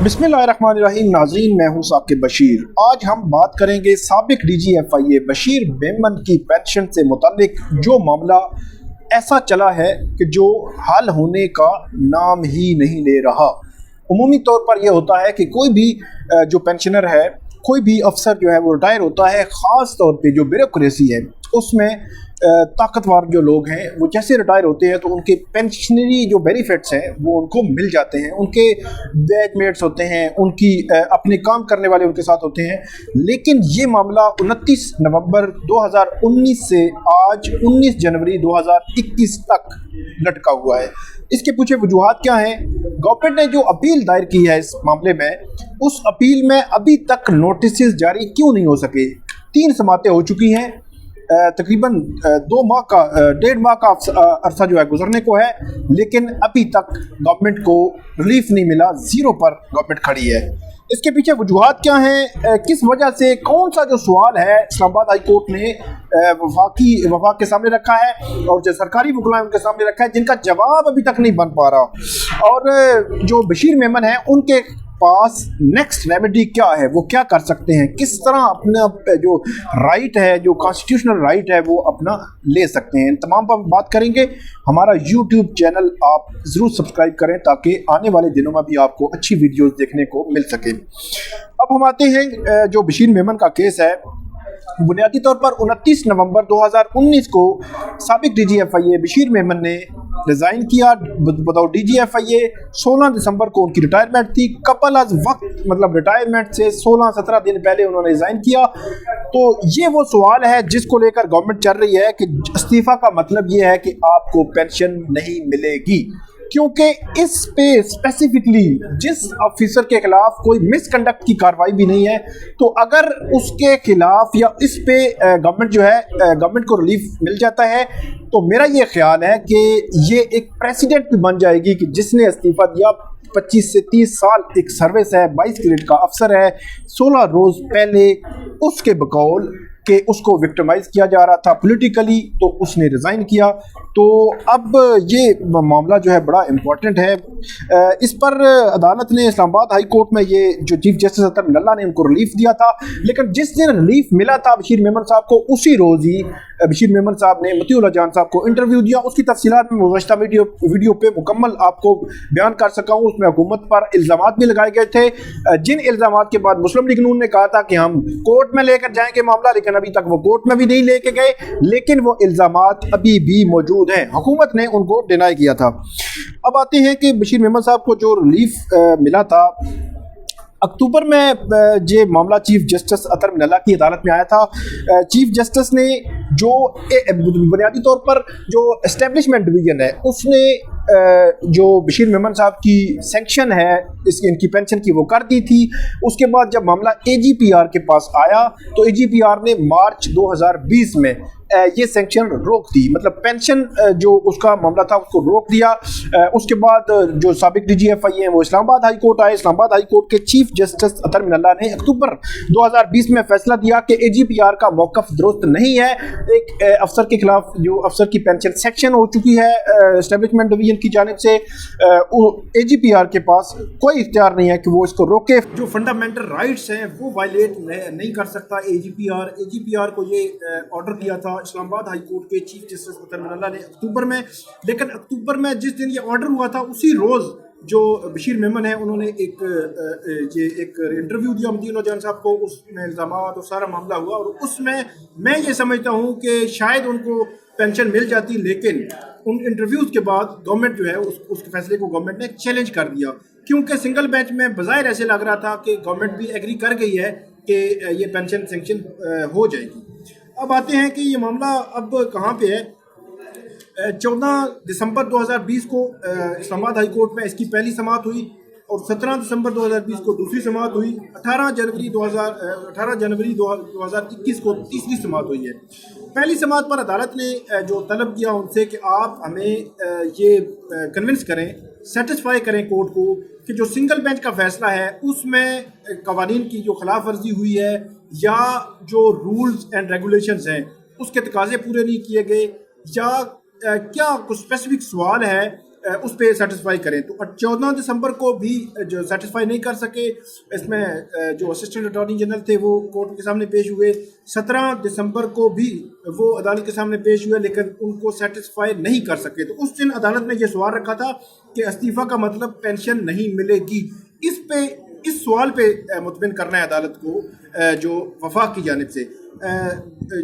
बिस्मिल्लाहिर्रहमानिर्रहीम। नाज़रीन, मैं हूं साकिब बशीर। आज हम बात करेंगे साबिक DGFIA बशीर मेमन की पेंशन से मुतालिक जो मामला ऐसा चला है कि जो हल होने का नाम ही नहीं ले रहा। उमूमी तौर पर यह होता है कि कोई भी जो पेंशनर है, कोई भी अफसर जो है वो रिटायर होता है, ख़ास तौर पे जो ब्यूरोक्रेसी है उसमें ताकतवर जो लोग हैं वो जैसे रिटायर होते हैं तो उनके पेंशनरी जो बेनिफिट्स हैं वो उनको मिल जाते हैं। उनके बैचमेट्स होते हैं, उनकी अपने काम करने वाले उनके साथ होते हैं। लेकिन ये मामला 29 नवंबर 2019 से आज 19 जनवरी 2021 तक लटका हुआ है। इसके पीछे वजूहात क्या हैं? गवर्नमेंट ने जो अपील दायर की है इस मामले में, उस अपील में अभी तक नोटिस जारी क्यों नहीं हो सके? 3 समातें हो चुकी हैं, तकरीबन 1.5 माह का अरसा जो है गुजरने को है, लेकिन अभी तक गवर्नमेंट को रिलीफ नहीं मिला। ज़ीरो पर गवर्नमेंट खड़ी है। इसके पीछे वजूहात क्या हैं? किस वजह से, कौन सा जो सवाल है इस्लामाबाद हाई कोर्ट ने वफाक के सामने रखा है और जो सरकारी वकला उनके सामने रखा है, जिनका जवाब अभी तक नहीं बन पा रहा। और जो बशीर मेमन है उनके पास नेक्स्ट रेमेडी क्या है, वो क्या कर सकते हैं, किस तरह अपना जो राइट है, जो कॉन्स्टिट्यूशनल राइट है वो अपना ले सकते हैं। इन तमाम पर बात करेंगे। हमारा यूट्यूब चैनल आप ज़रूर सब्सक्राइब करें ताकि आने वाले दिनों में भी आपको अच्छी वीडियोस देखने को मिल सके। अब हम आते हैं जो बशीर मेमन का केस है। बुनियादी तौर पर 29 नवंबर 2019 को साबिक DGFIA बशीर मेमन ने रिज़ाइन किया। बताओ, DGFIA 16 दिसंबर को उनकी रिटायरमेंट थी। कपल आज वक्त, मतलब रिटायरमेंट से 16-17 दिन पहले उन्होंने रिज़ाइन किया। तो ये वो सवाल है जिसको लेकर गवर्नमेंट चल रही है कि इस्तीफ़ा का मतलब ये है कि आपको पेंशन नहीं मिलेगी, क्योंकि इस पे स्पेसिफिकली जिस ऑफिसर के खिलाफ कोई मिसकंडक्ट की कार्रवाई भी नहीं है, तो अगर उसके खिलाफ या इस पे गवर्नमेंट जो है गवर्नमेंट को रिलीफ मिल जाता है, तो मेरा ये ख्याल है कि ये एक प्रेसिडेंट भी बन जाएगी कि जिसने इस्तीफ़ा दिया, 25 से 30 साल एक सर्विस है, 22 ग्रेड का अफसर है, 16 रोज़ पहले उसके बकौल कि उसको विक्टिमाइज़ किया जा रहा था पॉलिटिकली, तो उसने रिज़ाइन किया। तो अब ये मामला जो है बड़ा इम्पोर्टेंट है। इस पर अदालत ने, इस्लामाबाद हाई कोर्ट में, ये जो चीफ जस्टिस अतर लल्ला ने उनको रिलीफ दिया था, लेकिन जिस दिन रिलीफ मिला था बशीर मेमन साहब को, उसी रोज़ ही बशीर मेमन साहब ने मतीउल्लाह जान साहब को इंटरव्यू दिया। उसकी तफसीलात में गुज़श्ता वीडियो पे मुकम्मल आपको बयान कर सका हूँ। उसमें हुकूमत पर इल्ज़ामात भी लगाए गए थे, जिन इल्ज़ामात के बाद मुस्लिम लीग नून ने कहा था कि हम कोर्ट में लेकर जाएंगे मामला, लेकिन अभी तक वो कोर्ट में भी नहीं लेके गए। लेकिन वो इल्ज़ामात अभी भी मौजूद हैं, हुकूमत ने उनको डिनाई किया था। अब आते हैं कि बशीर मेमन साहब को जो रिलीफ मिला था अक्टूबर में, ये मामला चीफ जस्टिस अतर मिनल्ला की अदालत में आया था। चीफ जस्टिस ने जो बुनियादी तौर पर जो एस्टेब्लिशमेंट डिवीज़न है उसने जो बशीर मेमन साहब की सैंक्शन है इनकी पेंशन की वो कर दी थी। उसके बाद जब मामला AGPR के पास आया तो AGPR ने मार्च 2020 में ये सैंक्शन रोक दी, मतलब पेंशन जो उसका मामला था उसको रोक दिया। उसके बाद जो साबिक DGFIA हैं वो इस्लामाबाद हाई कोर्ट आए। इस्लामाबाद हाई कोर्ट के चीफ जस्टिस अतर मिनल्ला ने अक्टूबर 2020 में फैसला दिया कि AGPR का मौक़िफ़ दुरुस्त नहीं है। एक अफसर के खिलाफ जो अफसर की पेंशन सेक्शन हो चुकी है एस्टेब्लिशमेंट डिवीजन की जानिब से, AGPR के पास कोई इख्तियार नहीं है कि वो इसको रोके। जो फंडामेंटल राइट्स हैं वो वायलेट नहीं कर सकता AGPR को ये ऑर्डर दिया था इस्लामाबाद हाई कोर्ट के चीफ जस्टिस अतर मिनल्ला ने अक्टूबर में। लेकिन अक्टूबर में जिस दिन ये ऑर्डर हुआ था, उसी रोज़ जो बशीर मेमन है उन्होंने एक इंटरव्यू दिया मतीउल्लाह जान साहब को। उसमें इल्ज़ामात और सारा मामला हुआ, और उसमें मैं ये समझता हूँ कि शायद उनको पेंशन मिल जाती, लेकिन उन इंटरव्यूज़ के बाद गवर्नमेंट जो है उसके फैसले को गवर्नमेंट ने चैलेंज कर दिया, क्योंकि सिंगल बेंच में बज़ाहिर ऐसे लग रहा था कि गवर्नमेंट भी एग्री कर गई है कि ये पेंशन सेंक्शन हो जाएगी। अब आते हैं कि ये मामला अब कहाँ पे है। 14 दिसंबर 2020 को इस्लामाबाद हाई कोर्ट में इसकी पहली समाअत हुई, और 17 दिसंबर 2020 को दूसरी समाअत हुई। 18 जनवरी 2021 को तीसरी समाअत हुई है। पहली समाअत पर अदालत ने जो तलब किया उनसे कि आप हमें ये कन्विंस करें, सेटिस्फाई करें कोर्ट को कि जो सिंगल बेंच का फैसला है उसमें कवानीन की जो खिलाफ वर्जी हुई है या जो रूल्स एंड रेगुलेशंस हैं उसके तकाजे पूरे नहीं किए गए, या क्या कुछ स्पेसिफिक सवाल है اس پہ سیٹسفائی کریں. تو 14 دسمبر کو بھی جو سیٹسفائی نہیں کر سکے, اس میں جو اسسٹنٹ اٹارنی جنرل تھے وہ کورٹ کے سامنے پیش ہوئے. 17 دسمبر کو بھی وہ عدالت کے سامنے پیش ہوئے لیکن ان کو سیٹسفائی نہیں کر سکے. تو اس دن عدالت نے یہ سوال رکھا تھا کہ استعفیٰ کا مطلب پینشن نہیں ملے گی. اس سوال پہ مطمئن کرنا ہے عدالت کو جو وفاق کی جانب سے.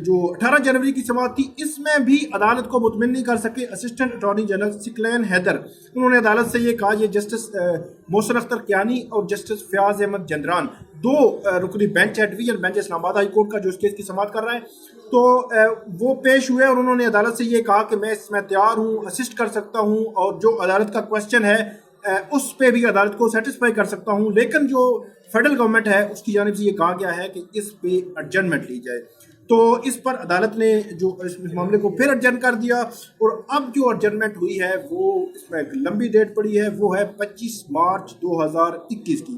جو 18 جنوری کی سماعت تھی اس میں بھی عدالت کو مطمئن نہیں کر سکے assistant attorney general Saqlain Haider. انہوں نے عدالت سے یہ کہا, یہ جسٹس محسن اختر کیانی اور جسٹس فیاض احمد جندران 2 رکنی بینچ ہے, ڈویژن بینچ اسلام آباد ہائی کورٹ کا, جو اس کیس کی سماعت کر رہا ہے. تو وہ پیش ہوئے اور انہوں نے عدالت سے یہ کہا کہ میں اس میں تیار ہوں, اسسٹ کر سکتا ہوں, اور جو عدالت کا کویسچن ہے اس پہ بھی عدالت کو سیٹسفائی کر سکتا ہوں. لیکن جو فیڈرل گورنمنٹ ہے اس کی جانب سے یہ کہا گیا ہے کہ اس پہ ایڈجرنمنٹ لی جائے. تو اس پر عدالت نے جو اس معاملے کو پھر ایڈجرن کر دیا, اور اب جو ایڈجرنمنٹ ہوئی ہے وہ اس میں ایک لمبی ڈیٹ پڑی ہے, وہ ہے 25 مارچ 2021 کی.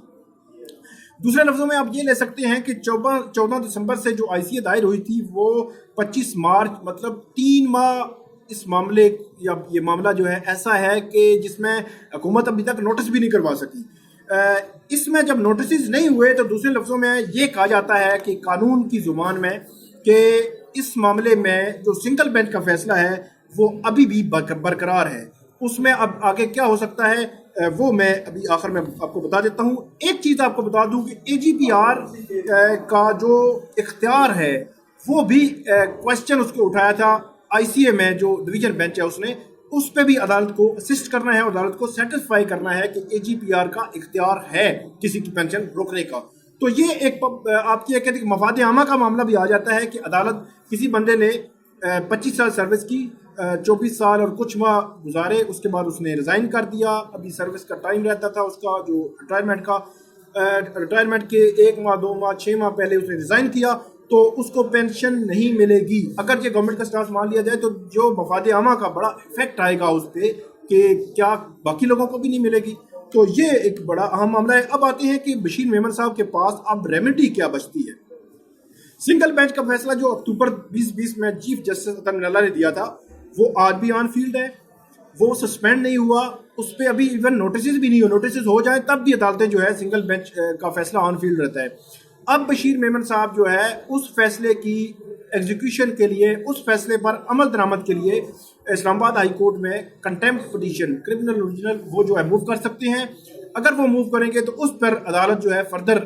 دوسرے لفظوں میں آپ یہ لے سکتے ہیں کہ 14 دسمبر سے جو ICA دائر ہوئی تھی وہ 25 مارچ, مطلب 3 ماہ اس معاملے یا یہ معاملہ جو ہے ایسا ہے کہ جس میں حکومت ابھی تک نوٹس بھی نہیں کروا سکی. اس میں جب نوٹسز نہیں ہوئے تو دوسرے لفظوں میں یہ کہا جاتا ہے کہ قانون کی زبان میں کہ اس معاملے میں جو سنگل بینچ کا فیصلہ ہے وہ ابھی بھی برقرار ہے. اس میں اب آگے کیا ہو سکتا ہے وہ میں ابھی آخر میں آپ کو بتا دیتا ہوں. ایک چیز آپ کو بتا دوں کہ AGPR کا جو اختیار ہے وہ بھی کویسچن اس کو اٹھایا تھا ICA میں, جو ڈویژن بینچ ہے اس پہ بھی عدالت کو اسسٹ کرنا ہے, اور عدالت کو سیٹسفائی کرنا ہے کہ AGPR کا اختیار ہے کسی کی پینشن روکنے کا. تو یہ ایک آپ کی ایک مفاد عامہ کا معاملہ بھی آ جاتا ہے کہ عدالت کسی بندے نے 25 سال سروس کی, 24 سال اور کچھ ماہ گزارے, اس کے بعد اس نے ریزائن کر دیا. ابھی سروس کا ٹائم رہتا تھا اس کا جو ریٹائرمنٹ کے 1 ماہ 2 ماہ 6 ماہ پہلے اس نے ریزائن کیا, تو اس کو پینشن نہیں ملے گی. اگر یہ گورنمنٹ کا سٹانس مان لیا جائے تو جو مفاد عامہ کا بڑا افیکٹ آئے گا اس پہ کہ کیا باقی لوگوں کو بھی نہیں ملے گی. تو یہ ایک بڑا اہم معاملہ ہے. اب آتے ہیں کہ بشیر میمن صاحب کے پاس اب ریمیڈی کیا بچتی ہے. سنگل بینچ کا فیصلہ جو اکتوبر 2020 میں چیف جسٹس عطا من اللہ نے دیا تھا وہ آج بھی آن فیلڈ ہے, وہ سسپینڈ نہیں ہوا, اس پہ ابھی ایون نوٹسز بھی نہیں ہو. نوٹسز ہو جائیں تب بھی عدالتیں جو ہے سنگل بینچ کا فیصلہ آن فیلڈ رہتا ہے. اب بشیر میمن صاحب جو ہے اس فیصلے کی ایگزیکیوشن کے لیے, اس فیصلے پر عمل درآمد کے لیے اسلام آباد ہائی کورٹ میں کنٹیمپٹ پٹیشن کرمنل اوریجنل وہ جو ہے موو کر سکتے ہیں. اگر وہ موو کریں گے تو اس پر عدالت جو ہے فردر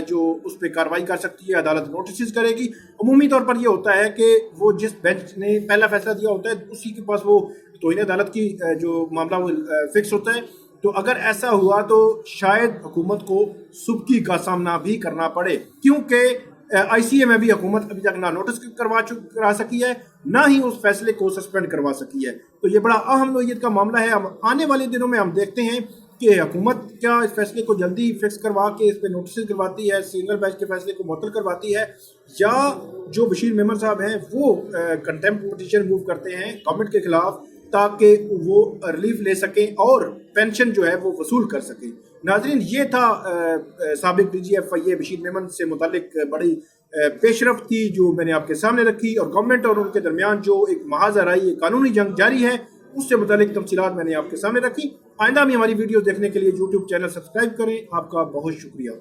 جو اس پہ کارروائی کر سکتی ہے, عدالت نوٹسز کرے گی. عمومی طور پر یہ ہوتا ہے کہ وہ جس بینچ نے پہلا فیصلہ دیا ہوتا ہے اسی کے پاس وہ توہین عدالت کی جو معاملہ وہ فکس ہوتا ہے. تو اگر ایسا ہوا تو شاید حکومت کو سبکی کا سامنا بھی کرنا پڑے, کیونکہ ICA میں بھی حکومت ابھی تک نہ نوٹس کرا سکی ہے نہ ہی اس فیصلے کو سسپینڈ کروا سکی ہے. تو یہ بڑا اہم نوعیت کا معاملہ ہے. آنے والے دنوں میں ہم دیکھتے ہیں کہ حکومت کیا اس فیصلے کو جلدی فکس کروا کے اس پہ نوٹسز کرواتی ہے, سنگل بینچ کے فیصلے کو معطل کرواتی ہے, یا جو بشیر میمن صاحب ہیں وہ کنٹیمپٹ پٹیشن موو کرتے ہیں گورنمنٹ کے خلاف تاکہ وہ ریلیف لے سکیں اور پینشن جو ہے وہ وصول کر سکیں. ناظرین, یہ تھا سابق DGFIA بشیر میمن سے متعلق بڑی پیش رفت تھی جو میں نے آپ کے سامنے رکھی, اور گورنمنٹ اور ان کے درمیان جو ایک محاذ آرائی قانونی جنگ جاری ہے اس سے متعلق تفصیلات میں نے آپ کے سامنے رکھی. آئندہ بھی ہماری ویڈیو دیکھنے کے لیے YouTube چینل سبسکرائب کریں. آپ کا بہت شکریہ.